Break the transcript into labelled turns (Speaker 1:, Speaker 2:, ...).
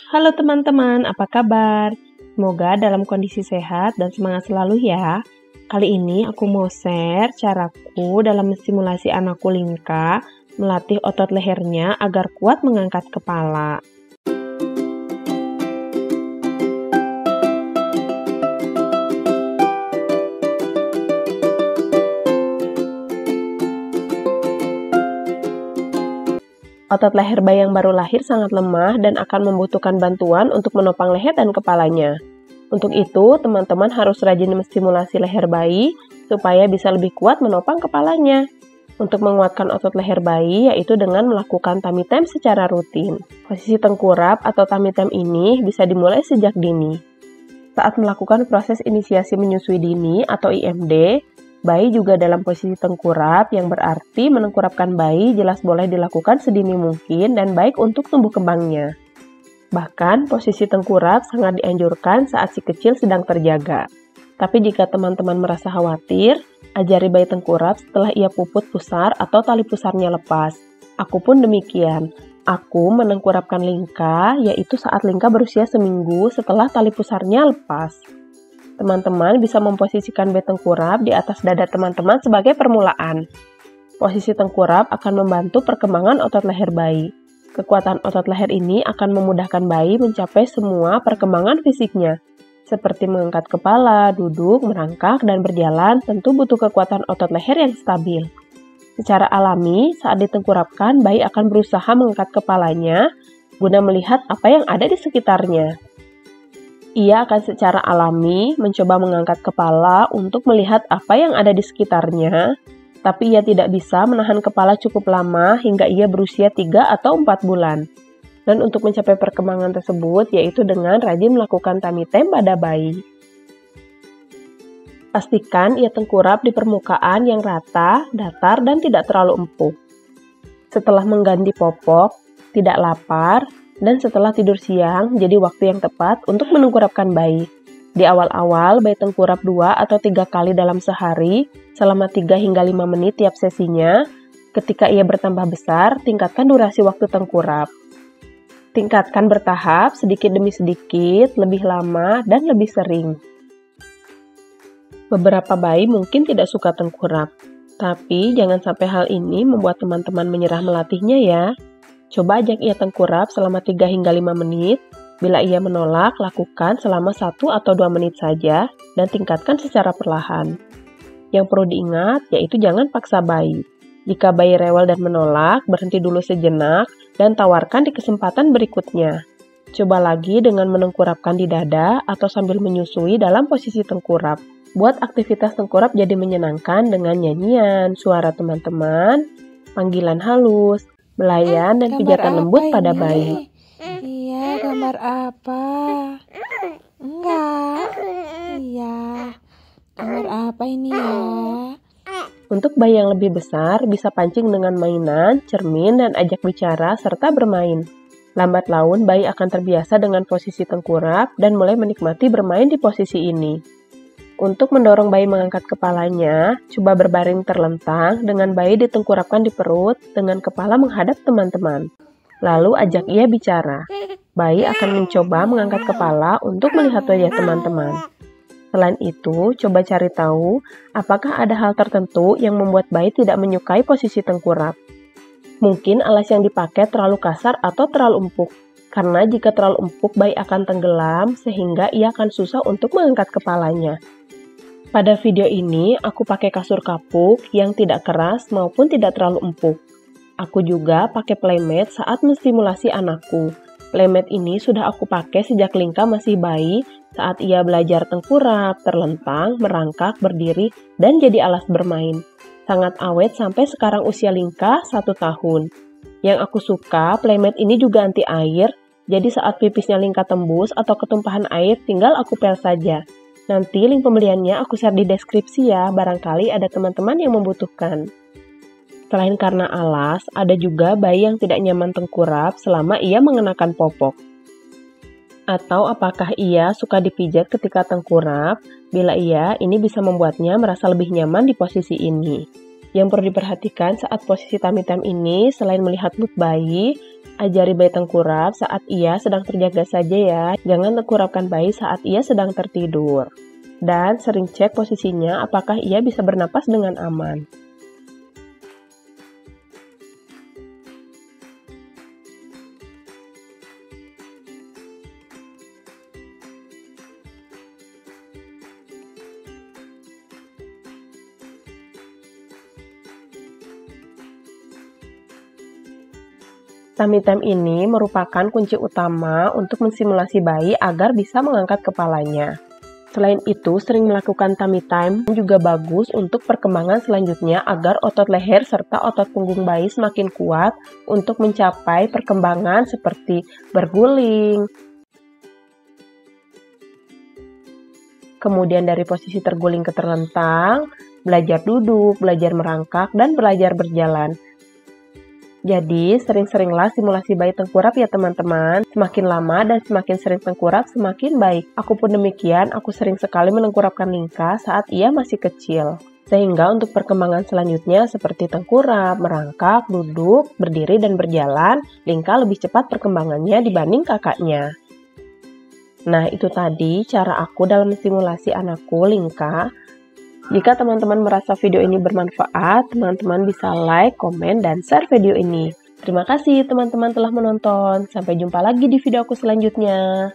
Speaker 1: Halo teman-teman, apa kabar? Semoga dalam kondisi sehat dan semangat selalu ya. Kali ini aku mau share caraku dalam menstimulasi anakku Linka melatih otot lehernya agar kuat mengangkat kepala. Otot leher bayi yang baru lahir sangat lemah dan akan membutuhkan bantuan untuk menopang leher dan kepalanya. Untuk itu, teman-teman harus rajin menstimulasi leher bayi supaya bisa lebih kuat menopang kepalanya. Untuk menguatkan otot leher bayi yaitu dengan melakukan tummy time secara rutin. Posisi tengkurap atau tummy time ini bisa dimulai sejak dini. Saat melakukan proses inisiasi menyusui dini atau IMD, bayi juga dalam posisi tengkurap yang berarti menengkurapkan bayi jelas boleh dilakukan sedini mungkin dan baik untuk tumbuh kembangnya. Bahkan posisi tengkurap sangat dianjurkan saat si kecil sedang terjaga. Tapi jika teman-teman merasa khawatir, ajari bayi tengkurap setelah ia puput pusar atau tali pusarnya lepas. Aku pun demikian. Aku menengkurapkan Linka yaitu saat Linka berusia seminggu setelah tali pusarnya lepas. Teman-teman bisa memposisikan bayi tengkurap di atas dada teman-teman sebagai permulaan. Posisi tengkurap akan membantu perkembangan otot leher bayi. Kekuatan otot leher ini akan memudahkan bayi mencapai semua perkembangan fisiknya. Seperti mengangkat kepala, duduk, merangkak, dan berjalan tentu butuh kekuatan otot leher yang stabil. Secara alami, saat ditengkurapkan, bayi akan berusaha mengangkat kepalanya guna melihat apa yang ada di sekitarnya. Ia akan secara alami mencoba mengangkat kepala untuk melihat apa yang ada di sekitarnya, tapi ia tidak bisa menahan kepala cukup lama hingga ia berusia 3 atau 4 bulan. Dan untuk mencapai perkembangan tersebut yaitu dengan rajin melakukan tummy time pada bayi. Pastikan ia tengkurap di permukaan yang rata, datar, dan tidak terlalu empuk. Setelah mengganti popok, tidak lapar, dan setelah tidur siang, jadi waktu yang tepat untuk menengkurapkan bayi. Di awal-awal, bayi tengkurap 2 atau 3 kali dalam sehari, selama 3 hingga 5 menit tiap sesinya. Ketika ia bertambah besar, tingkatkan durasi waktu tengkurap. Tingkatkan bertahap, sedikit demi sedikit, lebih lama, dan lebih sering. Beberapa bayi mungkin tidak suka tengkurap, tapi jangan sampai hal ini membuat teman-teman menyerah melatihnya ya. Coba ajak ia tengkurap selama 3 hingga 5 menit. Bila ia menolak, lakukan selama 1 atau 2 menit saja dan tingkatkan secara perlahan. Yang perlu diingat yaitu jangan paksa bayi. Jika bayi rewel dan menolak, berhenti dulu sejenak dan tawarkan di kesempatan berikutnya. Coba lagi dengan menengkurapkan di dada atau sambil menyusui dalam posisi tengkurap. Buat aktivitas tengkurap jadi menyenangkan dengan nyanyian, suara teman-teman, panggilan halus, belayan dan pijatan lembut pada bayi.
Speaker 2: Iya, gambar apa? Enggak. Iya. Gambar apa ini ya?
Speaker 1: Untuk bayi yang lebih besar, bisa pancing dengan mainan, cermin, dan ajak bicara serta bermain. Lambat laun, bayi akan terbiasa dengan posisi tengkurap dan mulai menikmati bermain di posisi ini. Untuk mendorong bayi mengangkat kepalanya, coba berbaring terlentang dengan bayi ditengkurapkan di perut dengan kepala menghadap teman-teman. Lalu ajak ia bicara. Bayi akan mencoba mengangkat kepala untuk melihat wajah teman-teman. Selain itu, coba cari tahu apakah ada hal tertentu yang membuat bayi tidak menyukai posisi tengkurap. Mungkin alas yang dipakai terlalu kasar atau terlalu empuk. Karena jika terlalu empuk, bayi akan tenggelam sehingga ia akan susah untuk mengangkat kepalanya. Pada video ini, aku pakai kasur kapuk yang tidak keras maupun tidak terlalu empuk. Aku juga pakai playmat saat menstimulasi anakku. Playmat ini sudah aku pakai sejak Linka masih bayi saat ia belajar tengkurap, terlentang, merangkak, berdiri, dan jadi alas bermain. Sangat awet sampai sekarang usia Linka 1 tahun. Yang aku suka, playmat ini juga anti air, jadi saat pipisnya Linka tembus atau ketumpahan air tinggal aku pel saja. Nanti link pembeliannya aku share di deskripsi ya, barangkali ada teman-teman yang membutuhkan. Selain karena alas, ada juga bayi yang tidak nyaman tengkurap selama ia mengenakan popok. Atau apakah ia suka dipijat ketika tengkurap? Bila iya, ini bisa membuatnya merasa lebih nyaman di posisi ini. Yang perlu diperhatikan saat posisi tummy time ini, selain melihat mood bayi, Ajari bayi tengkurap saat ia sedang terjaga saja ya, jangan tengkurapkan bayi saat ia sedang tertidur. Dan sering cek posisinya apakah ia bisa bernapas dengan aman. Tummy time ini merupakan kunci utama untuk mensimulasi bayi agar bisa mengangkat kepalanya. Selain itu, sering melakukan tummy time juga bagus untuk perkembangan selanjutnya agar otot leher serta otot punggung bayi semakin kuat untuk mencapai perkembangan seperti berguling. Kemudian dari posisi terguling ke terlentang, belajar duduk, belajar merangkak, dan belajar berjalan. Jadi, sering-seringlah simulasi bayi tengkurap ya teman-teman. Semakin lama dan semakin sering tengkurap, semakin baik. Aku pun demikian, aku sering sekali menengkurapkan Linka saat ia masih kecil. Sehingga untuk perkembangan selanjutnya seperti tengkurap, merangkak, duduk, berdiri, dan berjalan, Linka lebih cepat perkembangannya dibanding kakaknya. Nah, itu tadi cara aku dalam mensimulasi anakku, Linka. Jika teman-teman merasa video ini bermanfaat, teman-teman bisa like, komen, dan share video ini. Terima kasih teman-teman telah menonton. Sampai jumpa lagi di video aku selanjutnya.